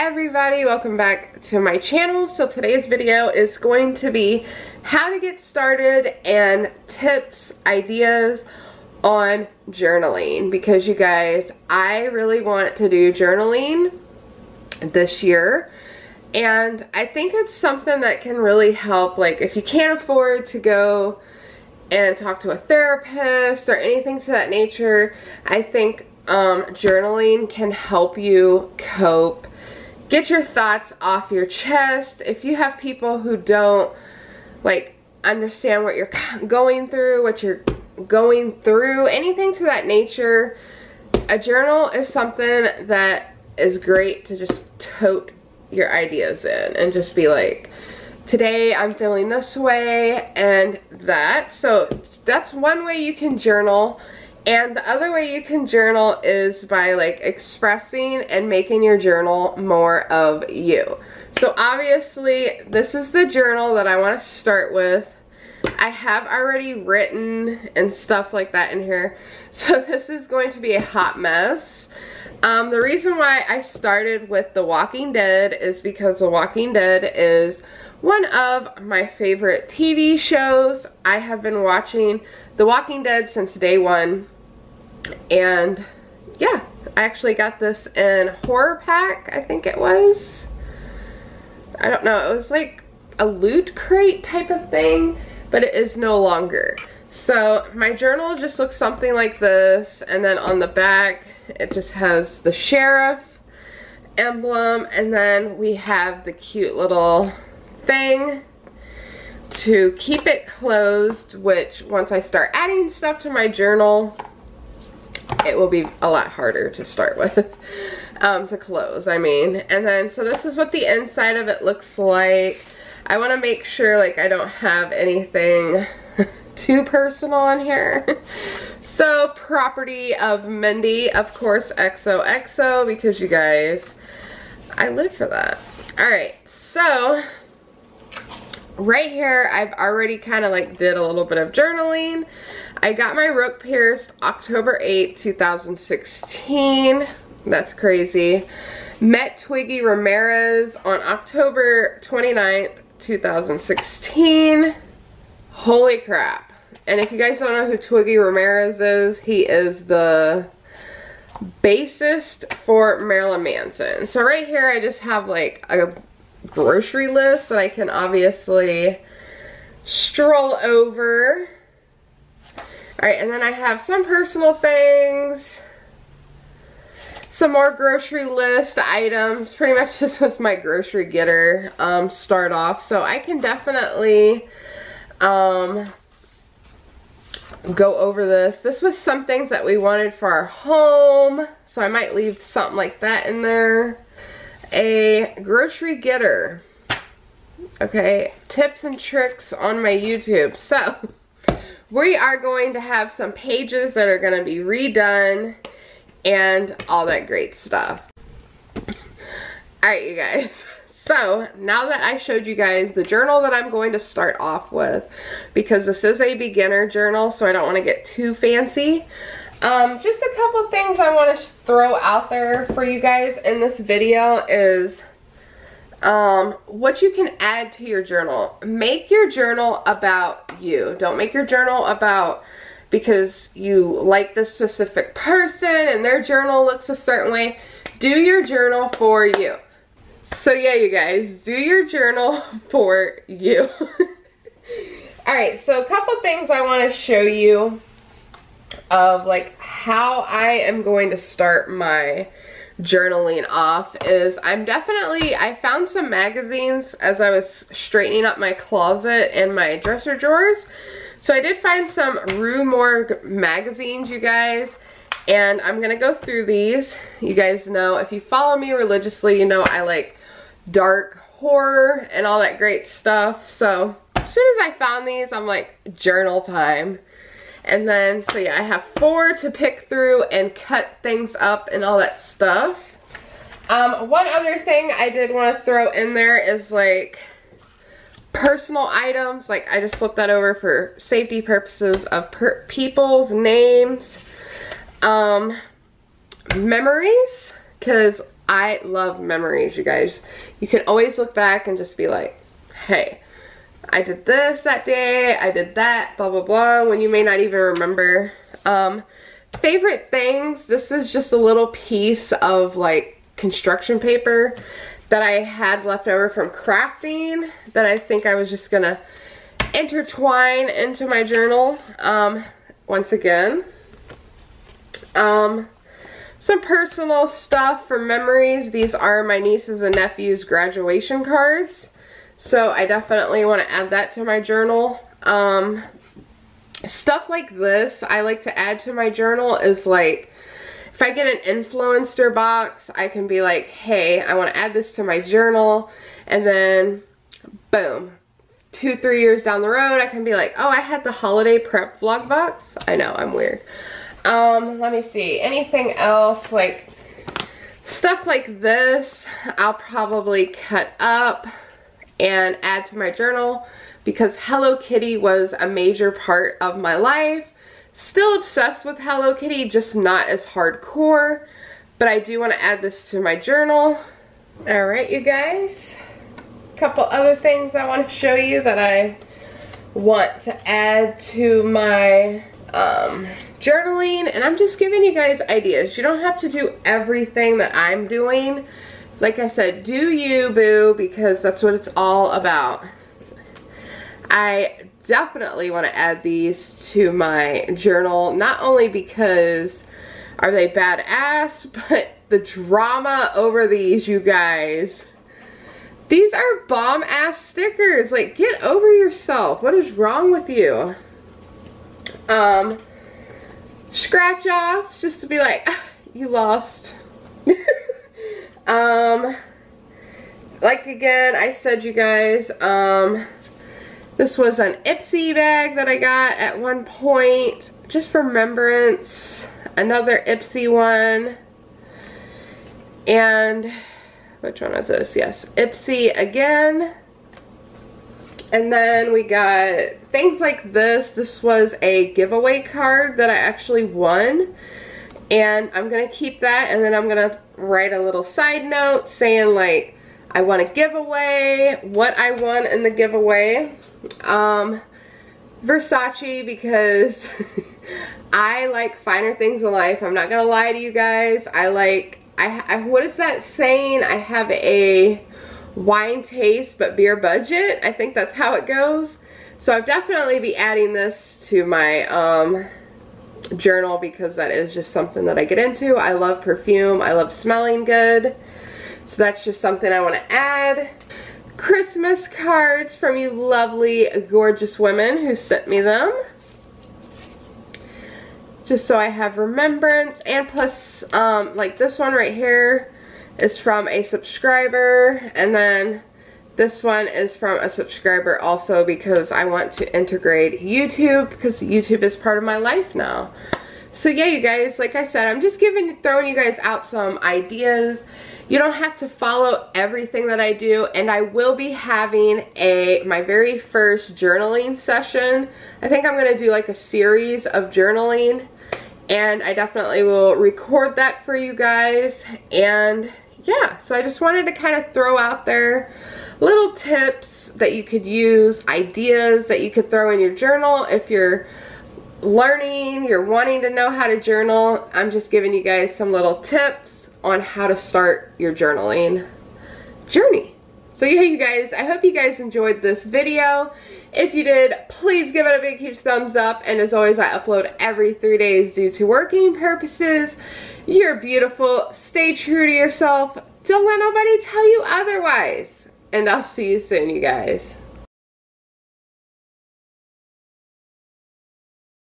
everybody, welcome back to my channel. So today's video is going to be how to get started and tips, ideas on journaling, because you guys, I really want to do journaling this year, and I think it's something that can really help. Like, if you can't afford to go and talk to a therapist or anything to that nature, I think journaling can help you cope, get your thoughts off your chest. If you have people who don't like understand what you're going through, anything to that nature, a journal is something that is great to just tote your ideas in and just be like, today I'm feeling this way and that. So that's one way you can journal. And the other way you can journal is by like expressing and making your journal more of you. So obviously this is the journal that I want to start with. I have already written and stuff like that in here, so this is going to be a hot mess. The reason why I started with The Walking Dead is because The Walking Dead is one of my favorite TV shows. I have been watching The Walking Dead since day one, and yeah, I actually got this in Horror Pack, I think it was. I don't know, it was like a loot crate type of thing, but it is no longer. So my journal just looks something like this, and then on the back it just has the sheriff emblem, and then we have the cute little thing to keep it closed, which once I start adding stuff to my journal, it will be a lot harder to start with, to close, I mean. And then, so this is what the inside of it looks like. I want to make sure like I don't have anything too personal in here. So, property of Mindy, of course, XOXO, because you guys, I live for that. Alright, so right here I've already kind of like did a little bit of journaling. I got my rook pierced October 8th, 2016. That's crazy. Met Twiggy Ramirez on October 29th, 2016. Holy crap. And if you guys don't know who Twiggy Ramirez is, he is the bassist for Marilyn Manson. So right here I just have like a grocery list that I can obviously stroll over. Alright, and then I have some personal things, some more grocery list items. Pretty much this was my grocery getter start off, so I can definitely go over this. This was some things that we wanted for our home, so I might leave something like that in there. A grocery getter. Okay, tips and tricks on my YouTube. So we are going to have some pages that are going to be redone and all that great stuff. Alright, you guys. So now that I showed you guys the journal that I'm going to start off with, because this is a beginner journal, so I don't want to get too fancy. Just a couple things I want to throw out there for you guys in this video is what you can add to your journal. Make your journal about you. Don't make your journal about because you like this specific person and their journal looks a certain way. Do your journal for you. So yeah, you guys, do your journal for you. Alright, so a couple things I want to show you of like how I am going to start my journaling off is I found some magazines as I was straightening up my closet and my dresser drawers. So I did find some Rue Morgue magazines, you guys, and I'm gonna go through these. You guys know, if you follow me religiously, you know I like dark horror and all that great stuff. So as soon as I found these, I'm like, journal time. And then, so yeah, I have 4 to pick through and cut things up and all that stuff. One other thing I did want to throw in there is like personal items. Like, I just flipped that over for safety purposes of people's names. Memories, because I love memories, you guys. You can always look back and just be like, hey, I did this that day, I did that, blah, blah, blah, when you may not even remember. Favorite things, this is just a little piece of like construction paper that I had left over from crafting that I think I was just gonna intertwine into my journal. Once again, some personal stuff for memories. These are my nieces and nephews' graduation cards, so I definitely want to add that to my journal. Stuff like this I like to add to my journal is like, if I get an influencer box, I can be like, hey, I want to add this to my journal, and then boom, 2-3 years down the road, I can be like, oh, I had the holiday prep vlog box. I know, I'm weird. Let me see, anything else, like stuff like this, I'll probably cut up and add to my journal because Hello Kitty was a major part of my life. Still obsessed with Hello Kitty, just not as hardcore, but I do want to add this to my journal. Alright, you guys, a couple other things I want to show you that I want to add to my journaling, and I'm just giving you guys ideas. You don't have to do everything that I'm doing. Like I said, do you, boo, because that's what it's all about. I definitely want to add these to my journal, not only because are they badass, but the drama over these, you guys. These are bomb ass stickers. Like, get over yourself. What is wrong with you? Scratch offs, just to be like, ah, you lost. Like again, I said, you guys, this was an Ipsy bag that I got at one point, just for remembrance. Another Ipsy one. And, which one is this? Yes, Ipsy again. And then we got things like this. This was a giveaway card that I actually won. And I'm going to keep that, and then I'm going to write a little side note saying like, I won a giveaway, what I won in the giveaway. Versace, because I like finer things in life. I'm not going to lie to you guys. What is that saying? I have a wine taste but beer budget. I think that's how it goes. So I'll definitely be adding this to my journal because that is just something that I get into. I love perfume. I love smelling good. So that's just something I want to add. Christmas cards from you lovely, gorgeous women who sent me them. Just so I have remembrance. And plus, like this one right here is from a subscriber. And then this one is from a subscriber also because I want to integrate YouTube because YouTube is part of my life now. So yeah, you guys, like I said, I'm just throwing you guys out some ideas. You don't have to follow everything that I do, and I will be having my very first journaling session. I think I'm going to do like a series of journaling, and I definitely will record that for you guys. And yeah, so I just wanted to kind of throw out there little tips that you could use, ideas that you could throw in your journal if you're learning, you're wanting to know how to journal. I'm just giving you guys some little tips on how to start your journaling journey. So yeah, you guys, I hope you guys enjoyed this video. If you did, please give it a big huge thumbs up, and as always, I upload every 3 days due to working purposes. You're beautiful, stay true to yourself, don't let nobody tell you otherwise, and I'll see you soon, you guys.